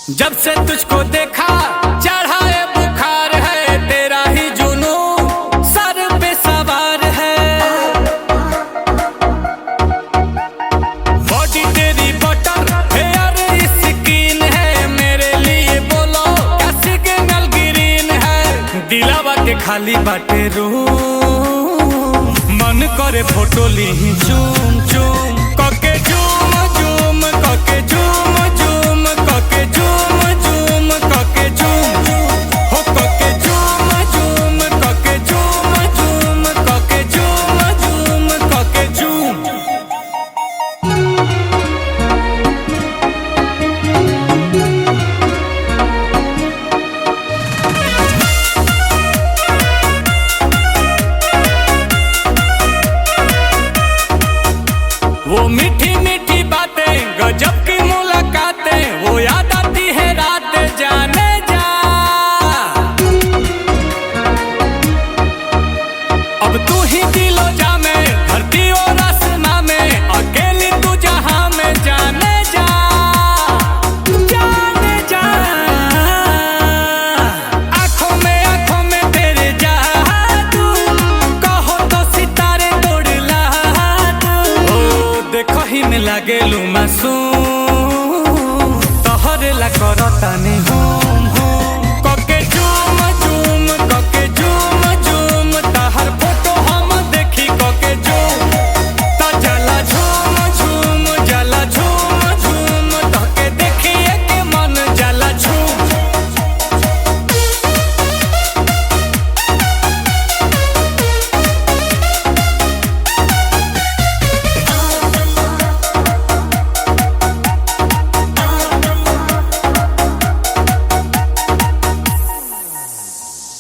जब से तुझको देखा चढ़ा है बुखार है, तेरा ही जुनून सर पे सवार है। बॉडी तेरी बटर हेयर स्किन है, मेरे लिए बोलो क्या सिग्नल ग्रीन है। दिलावा के खाली बाटे रूम, मन करे फोटो ली चूम चूम कके झूम झूम कके झूम झूम कके झूम झूम कके झूम हो कके झूम झूम कके झूम झूम कके झूम झूम कके झूम। वो मीठी मीठी बातें गजब की मुलाकातें, वो याद आती है रात जाने जा। अब तू ही दिलो जा में धरती और आसमां में, अकेली तू जहां में जाने जा जाने जा। आंखों में तेरे जादू, कहो तो सितारे तोड़ ला तू। देखो ही में लागे लू मासूम, तोहरे ला करतानी हूम हूम कके झूम झूम कके झूम झूम। तहर फोटो हम देखी कके झूम, ता जला झूम झूम जला झूम झूम, तके देखिए के मन जला झूम।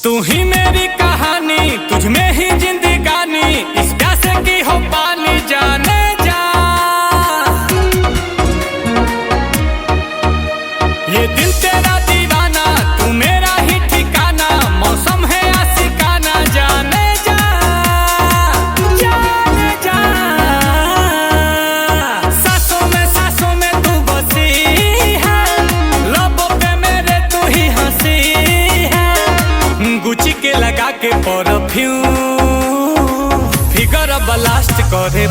तू ही मेरी कहानी, तुझ में ही जिंदगानी, इस प्यासे की हो पानी जाने जा। ये दिल तेरा दीवाना, तू मेरा ही ठिकाना, मौसम है आशिकाना जाने जा जाने जा। सांसों में तू बसी है, लबों पे मेरे तू ही हंसी है। गुची के लगा के परफ्यूम, फिगर ब्लास्ट करे।